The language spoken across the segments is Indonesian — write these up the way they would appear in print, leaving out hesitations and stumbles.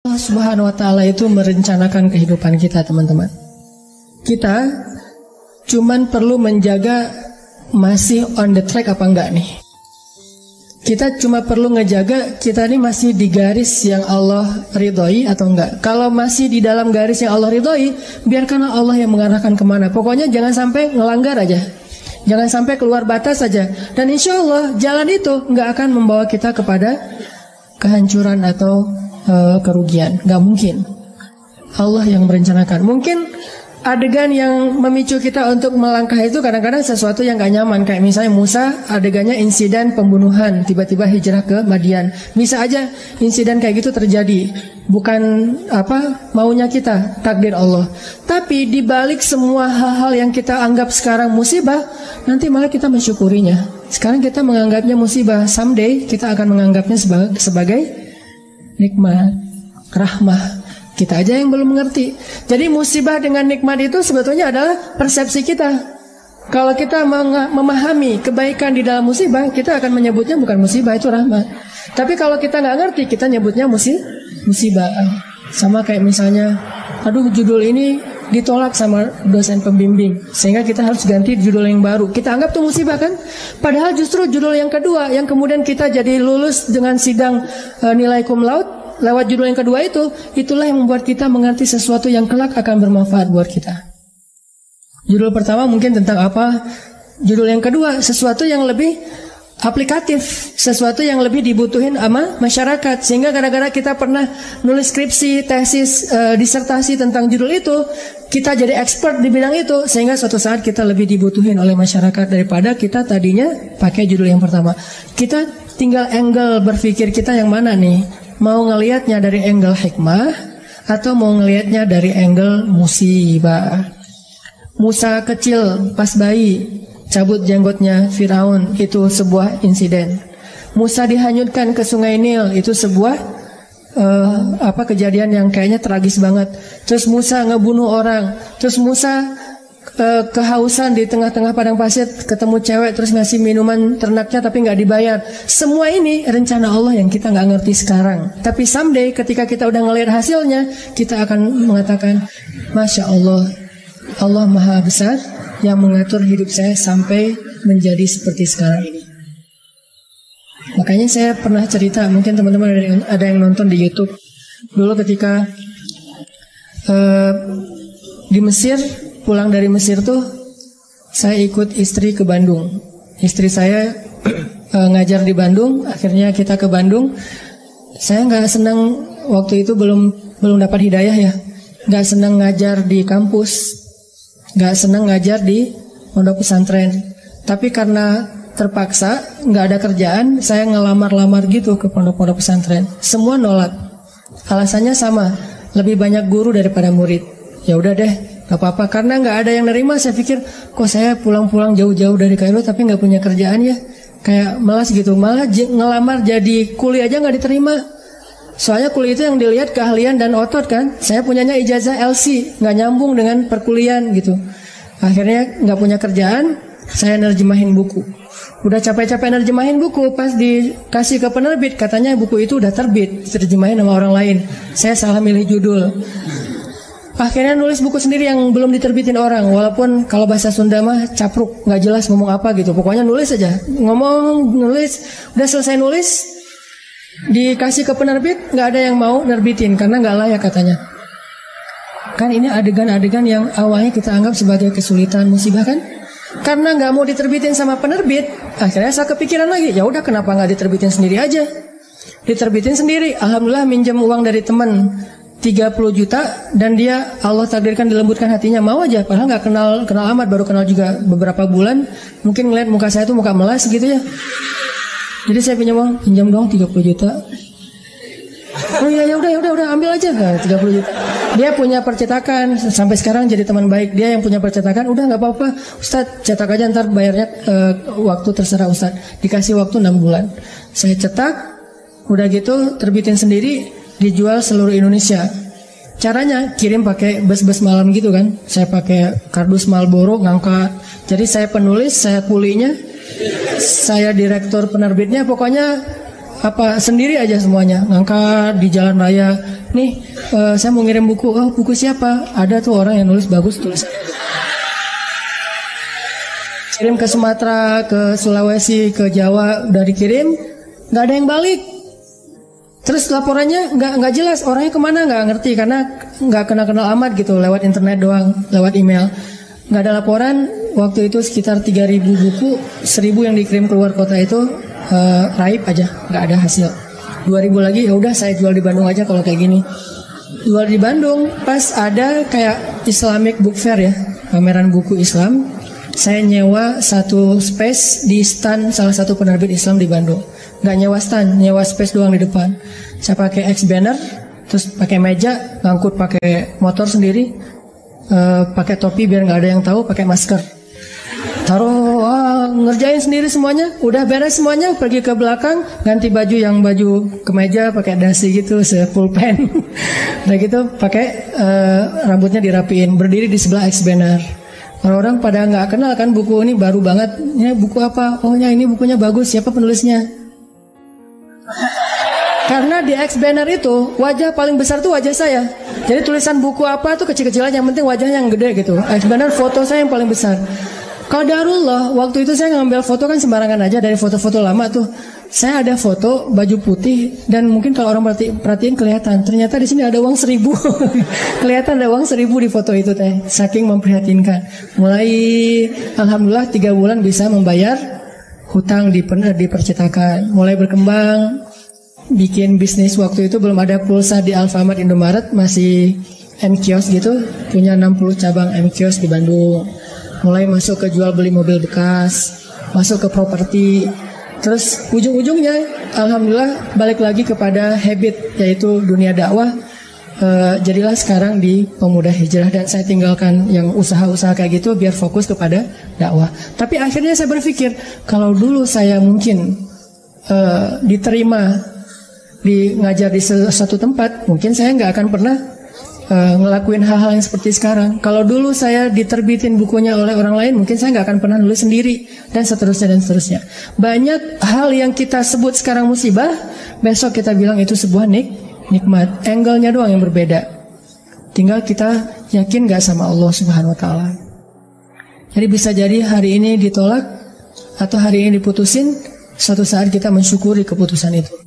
Allah Subhanahu wa ta'ala itu merencanakan kehidupan kita, teman-teman. Kita cuman perlu menjaga masih on the track apa enggak nih. Kita cuma perlu ngejaga kita ini masih di garis yang Allah ridhoi atau enggak. Kalau masih di dalam garis yang Allah ridhoi, biarkanlah Allah yang mengarahkan kemana. Pokoknya jangan sampai ngelanggar aja, jangan sampai keluar batas saja. Dan insya Allah jalan itu enggak akan membawa kita kepada kehancuran atau kerugian. Enggak mungkin. Allah yang merencanakan. Mungkin adegan yang memicu kita untuk melangkah itu kadang-kadang sesuatu yang gak nyaman. Kayak misalnya Musa, adegannya insiden pembunuhan, tiba-tiba hijrah ke Madian. Bisa aja insiden kayak gitu terjadi, bukan maunya kita, takdir Allah. Tapi dibalik semua hal-hal yang kita anggap sekarang musibah, nanti malah kita mensyukurinya. Sekarang kita menganggapnya musibah, someday kita akan menganggapnya sebagai nikmat, rahmah. Kita aja yang belum mengerti. Jadi musibah dengan nikmat itu sebetulnya adalah persepsi kita. Kalau kita memahami kebaikan di dalam musibah, kita akan menyebutnya bukan musibah, itu rahmat. Tapi kalau kita nggak ngerti, kita nyebutnya musibah. Sama kayak misalnya, aduh judul ini ditolak sama dosen pembimbing, sehingga kita harus ganti judul yang baru. Kita anggap itu musibah kan? Padahal justru judul yang kedua, yang kemudian kita jadi lulus dengan sidang nilai cum laude, lewat judul yang kedua itu, itulah yang membuat kita mengerti sesuatu yang kelak akan bermanfaat buat kita. Judul pertama mungkin tentang apa, judul yang kedua sesuatu yang lebih aplikatif, sesuatu yang lebih dibutuhin sama masyarakat. Sehingga gara-gara kita pernah nulis skripsi, tesis, disertasi tentang judul itu, kita jadi expert di bidang itu, sehingga suatu saat kita lebih dibutuhin oleh masyarakat daripada kita tadinya pakai judul yang pertama. Kita tinggal angle berpikir kita yang mana nih? Mau ngelihatnya dari angle hikmah atau mau ngelihatnya dari angle musibah. Musa kecil pas bayi cabut jenggotnya Firaun, itu sebuah insiden. Musa dihanyutkan ke sungai Nil, itu sebuah kejadian yang kayaknya tragis banget. Terus Musa ngebunuh orang. Terus Musa kehausan di tengah-tengah padang pasir, ketemu cewek terus ngasih minuman ternaknya tapi nggak dibayar. Semua ini rencana Allah yang kita nggak ngerti sekarang. Tapi someday ketika kita udah ngelihat hasilnya, kita akan mengatakan, Masya Allah, Allah Maha Besar yang mengatur hidup saya sampai menjadi seperti sekarang ini. Makanya saya pernah cerita, mungkin teman-teman ada yang nonton di YouTube. Dulu ketika di Mesir, pulang dari Mesir tuh, saya ikut istri ke Bandung. Istri saya ngajar di Bandung, akhirnya kita ke Bandung. Saya nggak senang waktu itu, belum dapat hidayah ya, nggak senang ngajar di kampus, nggak senang ngajar di pondok pesantren. Tapi karena terpaksa, nggak ada kerjaan, saya ngelamar-lamar gitu ke pondok-pondok pesantren. Semua nolak. Alasannya sama, lebih banyak guru daripada murid. Ya udah deh, gak apa-apa, karena gak ada yang nerima. Saya pikir, kok saya pulang-pulang jauh-jauh dari Kairo tapi gak punya kerjaan ya, kayak malas gitu. Malah ngelamar jadi kuli aja gak diterima. Soalnya kuli itu yang dilihat keahlian dan otot kan. Saya punyanya ijazah LC, gak nyambung dengan perkuliahan gitu. Akhirnya gak punya kerjaan, saya nerjemahin buku. Udah capek-capek nerjemahin buku, pas dikasih ke penerbit, katanya buku itu udah terbit, diterjemahin sama orang lain. Saya salah milih judul. Akhirnya nulis buku sendiri yang belum diterbitin orang. Walaupun kalau bahasa Sunda mah capruk, gak jelas ngomong apa gitu. Pokoknya nulis aja, nulis. Udah selesai nulis, dikasih ke penerbit, gak ada yang mau nerbitin karena gak layak katanya. Kan ini adegan-adegan yang awalnya kita anggap sebagai kesulitan, musibah kan. Karena gak mau diterbitin sama penerbit, akhirnya saya kepikiran lagi, ya udah kenapa gak diterbitin sendiri aja. Diterbitin sendiri. Alhamdulillah minjem uang dari teman 30 juta, dan dia Allah takdirkan dilembutkan hatinya, mau aja, padahal nggak kenal amat, baru kenal juga beberapa bulan. Mungkin ngeliat muka saya tuh muka melas gitu ya. Jadi saya pinjam dong 30 juta. Oh iya, ya udah ambil aja. Nah, 30 juta. Dia punya percetakan, sampai sekarang jadi teman baik. Dia yang punya percetakan, udah nggak apa-apa Ustadz, cetak aja, ntar bayarnya waktu terserah Ustadz. Dikasih waktu 6 bulan. Saya cetak, udah gitu terbitin sendiri, dijual seluruh Indonesia. Caranya kirim pakai bus-bus malam gitu kan. Saya pakai kardus Marlboro ngangkat. Jadi saya penulis, saya kulinya, saya direktur penerbitnya, pokoknya sendiri aja semuanya. Ngangkat di jalan raya, nih saya mau ngirim buku. Oh, buku siapa? Ada tuh orang yang nulis bagus tulisannya. Kirim ke Sumatera, ke Sulawesi, ke Jawa, udah dikirim, nggak ada yang balik. Terus laporannya nggak jelas, orangnya kemana nggak ngerti karena nggak kenal amat gitu, lewat internet doang, lewat email. Nggak ada laporan. Waktu itu sekitar 3.000 buku, 1.000 yang dikirim keluar kota itu raib aja, nggak ada hasil. 2.000 lagi ya udah saya jual di Bandung aja kalau kayak gini. Jual di Bandung, pas ada kayak Islamic Book Fair ya, pameran buku Islam. Saya nyewa satu space di stand salah satu penerbit Islam di Bandung. Nggak nyewa stand, nyewa space doang di depan. Saya pakai X banner, terus pakai meja, ngangkut pakai motor sendiri, pakai topi biar nggak ada yang tahu, pakai masker. Taruh, ngerjain sendiri semuanya, udah beres semuanya, pergi ke belakang, ganti baju yang baju kemeja, pakai dasi gitu, full pen. Udah gitu, pakai rambutnya dirapiin, berdiri di sebelah X banner. Orang-orang pada nggak kenal kan buku ini baru banget, ini buku apa? Oh ya ini bukunya bagus, siapa penulisnya? Karena di X banner itu wajah paling besar tuh wajah saya. Jadi tulisan buku apa tuh kecil-kecil aja, yang penting wajahnya yang gede gitu. X banner foto saya yang paling besar. Qadarullah, waktu itu saya ngambil foto kan sembarangan aja dari foto-foto lama tuh. Saya ada foto baju putih dan mungkin kalau orang perhatiin kelihatan. Ternyata di sini ada uang 1.000. Kelihatan ada uang 1.000 di foto itu teh. Saking memprihatinkan. Mulai alhamdulillah 3 bulan bisa membayar hutang di percetakan. Mulai berkembang, bikin bisnis. Waktu itu belum ada pulsa di Alfamart, Indomaret, masih M-Kios gitu. Punya 60 cabang M-Kios di Bandung. Mulai masuk ke jual beli mobil bekas, masuk ke properti. Terus ujung-ujungnya alhamdulillah balik lagi kepada habit, yaitu dunia dakwah. Jadilah sekarang di Pemuda Hijrah, dan saya tinggalkan yang usaha-usaha kayak gitu biar fokus kepada dakwah. Tapi akhirnya saya berpikir, kalau dulu saya mungkin diterima di ngajar di satu tempat, mungkin saya nggak akan pernah ngelakuin hal-hal yang seperti sekarang. Kalau dulu saya diterbitin bukunya oleh orang lain, mungkin saya nggak akan pernah nulis sendiri, dan seterusnya dan seterusnya. Banyak hal yang kita sebut sekarang musibah, besok kita bilang itu sebuah nikmat. Angle-nya doang yang berbeda. Tinggal kita yakin nggak sama Allah Subhanahu Wa Taala. Jadi bisa jadi hari ini ditolak atau hari ini diputusin, suatu saat kita mensyukuri keputusan itu.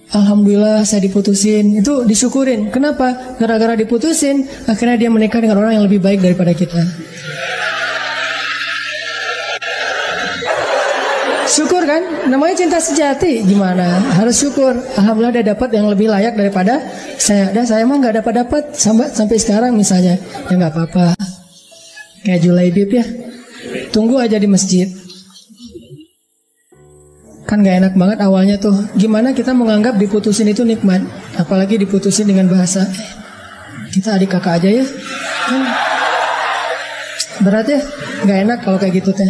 Alhamdulillah saya diputusin, itu disyukurin. Kenapa? Gara-gara diputusin, akhirnya dia menikah dengan orang yang lebih baik daripada kita. Syukur kan? Namanya cinta sejati. Gimana? Harus syukur. Alhamdulillah dia dapat yang lebih layak daripada saya. Dan saya mah nggak dapat sampai sekarang misalnya. Ya nggak apa-apa. Kayak Julaibib ya. Tunggu aja di masjid. Kan gak enak banget awalnya tuh. Gimana kita menganggap diputusin itu nikmat, apalagi diputusin dengan bahasa kita adik kakak aja ya. Berat ya. Gak enak kalau kayak gitu teh.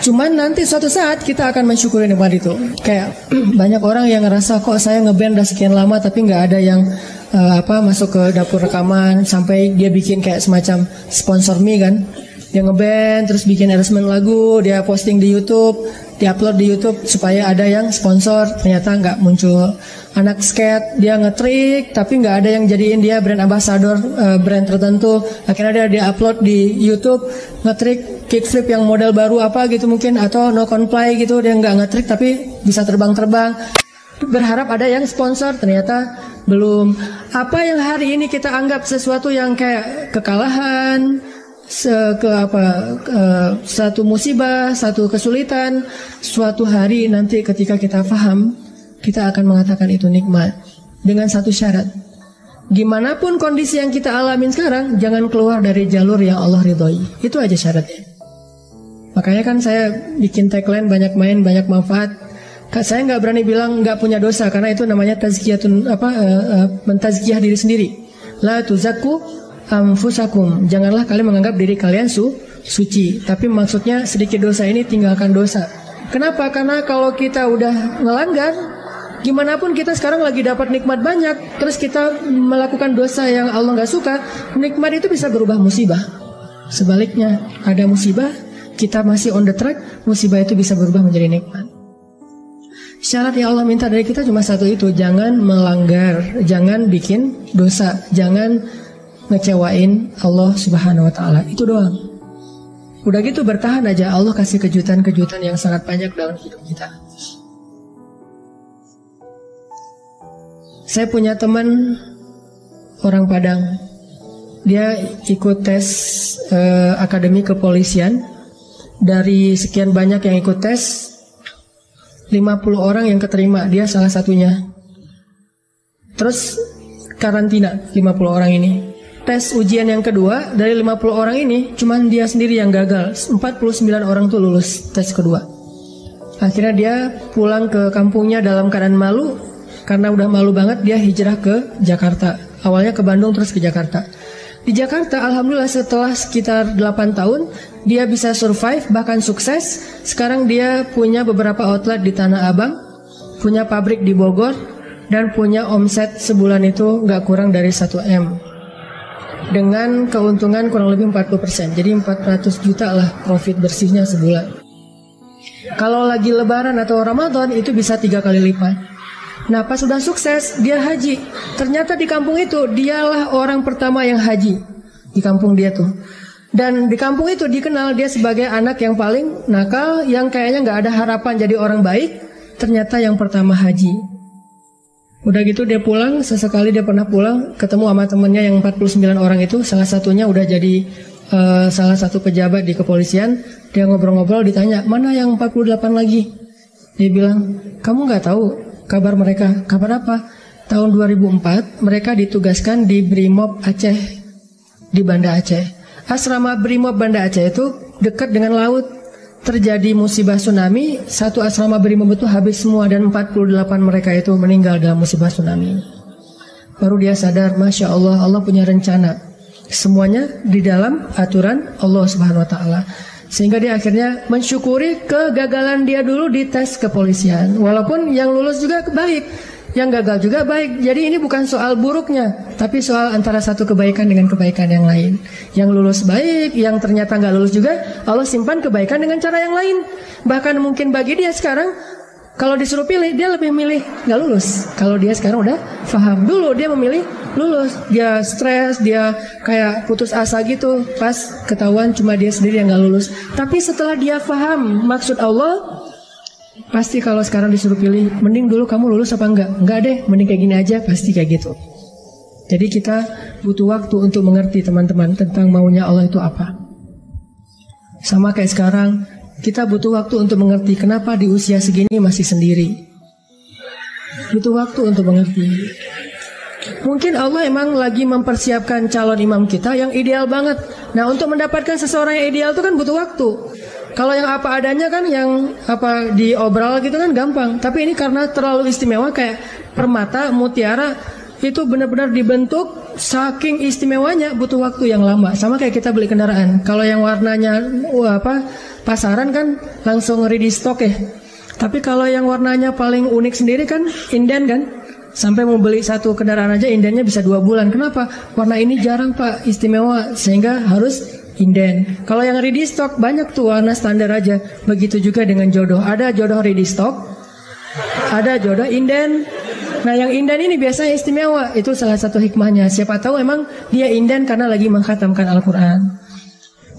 Cuman nanti suatu saat kita akan mensyukuri nikmat itu. Kayak banyak orang yang ngerasa kok saya ngeband udah sekian lama tapi gak ada yang masuk ke dapur rekaman, sampai dia bikin kayak semacam sponsor me kan. Dia ngeband, terus bikin arrangement lagu, dia posting di YouTube, diupload di YouTube supaya ada yang sponsor. Ternyata nggak muncul. Anak skate, dia ngetrik, tapi nggak ada yang jadiin dia brand ambassador brand tertentu. Akhirnya dia upload di YouTube, ngetrik kickflip yang model baru apa gitu mungkin, atau no confly gitu, dia nggak ngetrik tapi bisa terbang-terbang. Berharap ada yang sponsor, ternyata belum. Apa yang hari ini kita anggap sesuatu yang kayak kekalahan, satu musibah, satu kesulitan, suatu hari nanti ketika kita paham, kita akan mengatakan itu nikmat. Dengan satu syarat, gimana pun kondisi yang kita alamin sekarang, jangan keluar dari jalur yang Allah ridhoi. Itu aja syaratnya. Makanya kan saya bikin tagline banyak main, banyak manfaat. Saya nggak berani bilang nggak punya dosa, karena itu namanya tazkiyatun, mentazkiyah diri sendiri. La tuzakku anfusakum, janganlah kalian menganggap diri kalian suci. Tapi maksudnya sedikit dosa ini tinggalkan dosa. Kenapa? Karena kalau kita udah ngelanggar, gimana pun kita sekarang lagi dapat nikmat banyak, terus kita melakukan dosa yang Allah nggak suka, nikmat itu bisa berubah musibah. Sebaliknya, ada musibah, kita masih on the track, musibah itu bisa berubah menjadi nikmat. Syarat yang Allah minta dari kita cuma satu itu, jangan melanggar, jangan bikin dosa, jangan ngecewain Allah Subhanahu wa taala. Itu doang. Udah gitu bertahan aja, Allah kasih kejutan-kejutan yang sangat banyak dalam hidup kita. Saya punya teman orang Padang. Dia ikut tes akademi kepolisian. Dari sekian banyak yang ikut tes, 50 orang yang keterima, dia salah satunya. Terus karantina 50 orang ini. Tes ujian yang kedua, dari 50 orang ini cuman dia sendiri yang gagal. 49 orang tuh lulus tes kedua. Akhirnya dia pulang ke kampungnya dalam keadaan malu. Karena udah malu banget, dia hijrah ke Jakarta. Awalnya ke Bandung terus ke Jakarta. Di Jakarta alhamdulillah setelah sekitar 8 tahun dia bisa survive, bahkan sukses. Sekarang dia punya beberapa outlet di Tanah Abang, punya pabrik di Bogor, dan punya omset sebulan itu gak kurang dari 1M, dengan keuntungan kurang lebih 40%. Jadi 400 juta lah profit bersihnya sebulan. Kalau lagi lebaran atau Ramadan itu bisa 3 kali lipat. Nah pas sudah sukses dia haji. Ternyata di kampung itu dialah orang pertama yang haji di kampung dia tuh. Dan di kampung itu dikenal dia sebagai anak yang paling nakal, yang kayaknya gak ada harapan jadi orang baik. Ternyata yang pertama haji. Udah gitu dia pulang, sesekali dia pernah pulang ketemu sama temennya yang 49 orang itu. Salah satunya udah jadi salah satu pejabat di kepolisian. Dia ngobrol-ngobrol, ditanya mana yang 48 lagi. Dia bilang, kamu gak tahu kabar mereka? Kabar apa? Tahun 2004 mereka ditugaskan di Brimob Aceh, di Banda Aceh. Asrama Brimob Banda Aceh itu dekat dengan laut. Terjadi musibah tsunami, satu asrama Brimob itu habis semua dan 48 mereka itu meninggal dalam musibah tsunami. Baru dia sadar, Masya Allah, Allah punya rencana. Semuanya di dalam aturan Allah Subhanahu wa taala. Sehingga dia akhirnya mensyukuri kegagalan dia dulu di tes kepolisian. Walaupun yang lulus juga baik, yang gagal juga baik. Jadi ini bukan soal buruknya, tapi soal antara satu kebaikan dengan kebaikan yang lain. Yang lulus baik, yang ternyata gak lulus juga, Allah simpan kebaikan dengan cara yang lain. Bahkan mungkin bagi dia sekarang, kalau disuruh pilih, dia lebih milih gak lulus. Kalau dia sekarang udah paham. Dulu dia memilih lulus. Dia stres, dia kayak putus asa gitu. Pas ketahuan cuma dia sendiri yang gak lulus. Tapi setelah dia paham maksud Allah, pasti kalau sekarang disuruh pilih, mending dulu kamu lulus apa enggak? Enggak deh, mending kayak gini aja, pasti kayak gitu. Jadi kita butuh waktu untuk mengerti teman-teman tentang maunya Allah itu apa. Sama kayak sekarang, kita butuh waktu untuk mengerti kenapa di usia segini masih sendiri. Butuh waktu untuk mengerti. Mungkin Allah emang lagi mempersiapkan calon imam kita yang ideal banget. Nah untuk mendapatkan seseorang yang ideal itu kan butuh waktu. Kalau yang apa adanya kan, yang apa diobral gitu kan gampang. Tapi ini karena terlalu istimewa, kayak permata, mutiara, itu benar-benar dibentuk saking istimewanya, butuh waktu yang lama. Sama kayak kita beli kendaraan. Kalau yang warnanya pasaran kan langsung ready stock ya. Tapi kalau yang warnanya paling unik sendiri kan inden kan. Sampai mau beli satu kendaraan aja indennya bisa 2 bulan. Kenapa? Warna ini jarang Pak, istimewa, sehingga harus inden. Kalau yang ready stock banyak tuh warna standar aja. Begitu juga dengan jodoh. Ada jodoh ready stock, ada jodoh inden. Nah yang inden ini biasanya istimewa. Itu salah satu hikmahnya. Siapa tahu emang dia inden karena lagi mengkhatamkan Al-Quran.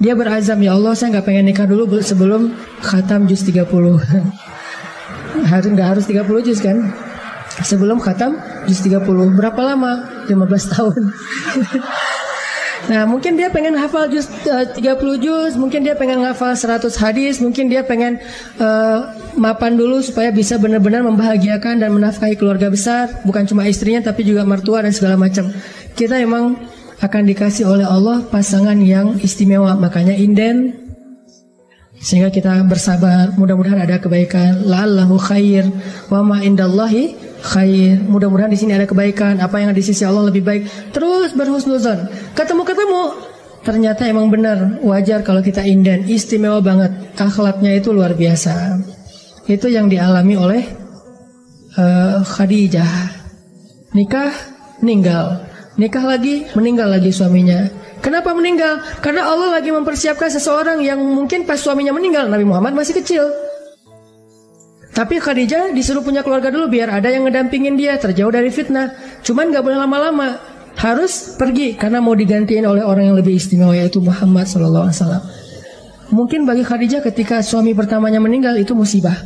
Dia berazam, ya Allah saya gak pengen nikah dulu sebelum khatam juz 30. Gak harus 30 juz kan. Sebelum khatam juz 30. Berapa lama? 15 tahun. Nah mungkin dia pengen hafal juz 30 juz. Mungkin dia pengen hafal 100 hadis. Mungkin dia pengen mapan dulu supaya bisa benar-benar membahagiakan dan menafkahi keluarga besar. Bukan cuma istrinya tapi juga mertua dan segala macam. Kita emang akan dikasih oleh Allah pasangan yang istimewa. Makanya inden. Sehingga kita bersabar. Mudah-mudahan ada kebaikan. La'allahu khair wa ma indallahi khair. Mudah-mudahan di sini ada kebaikan. Apa yang ada di sisi Allah lebih baik. Terus berhusnuzon. Ketemu-ketemu ternyata emang benar. Wajar kalau kita inden. Istimewa banget. Akhlaknya itu luar biasa. Itu yang dialami oleh Khadijah. Nikah, meninggal. Nikah lagi, meninggal lagi suaminya. Kenapa meninggal? Karena Allah lagi mempersiapkan seseorang yang mungkin pas suaminya meninggal, Nabi Muhammad masih kecil. Tapi Khadijah disuruh punya keluarga dulu biar ada yang ngedampingin dia terjauh dari fitnah. Cuman gak boleh lama-lama, harus pergi karena mau digantiin oleh orang yang lebih istimewa, yaitu Muhammad SAW. Mungkin bagi Khadijah ketika suami pertamanya meninggal itu musibah,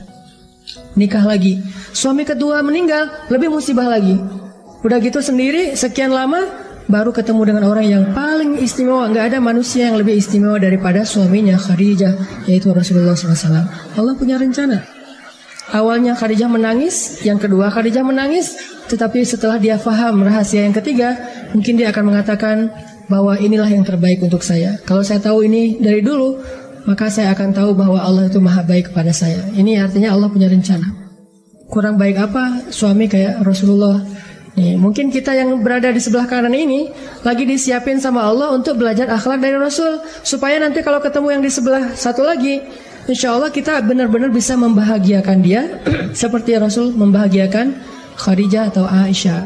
nikah lagi. Suami kedua meninggal, lebih musibah lagi. Udah gitu sendiri sekian lama baru ketemu dengan orang yang paling istimewa. Gak ada manusia yang lebih istimewa daripada suaminya Khadijah, yaitu Rasulullah SAW. Allah punya rencana. Awalnya Khadijah menangis, yang kedua Khadijah menangis, tetapi setelah dia faham rahasia yang ketiga, mungkin dia akan mengatakan bahwa inilah yang terbaik untuk saya. Kalau saya tahu ini dari dulu, maka saya akan tahu bahwa Allah itu maha baik kepada saya. Ini artinya Allah punya rencana. Kurang baik apa suami kayak Rasulullah? Nih, mungkin kita yang berada di sebelah kanan ini lagi disiapin sama Allah untuk belajar akhlak dari Rasul, supaya nanti kalau ketemu yang di sebelah satu lagi, insya Allah kita benar-benar bisa membahagiakan dia seperti Rasul membahagiakan Khadijah atau Aisyah.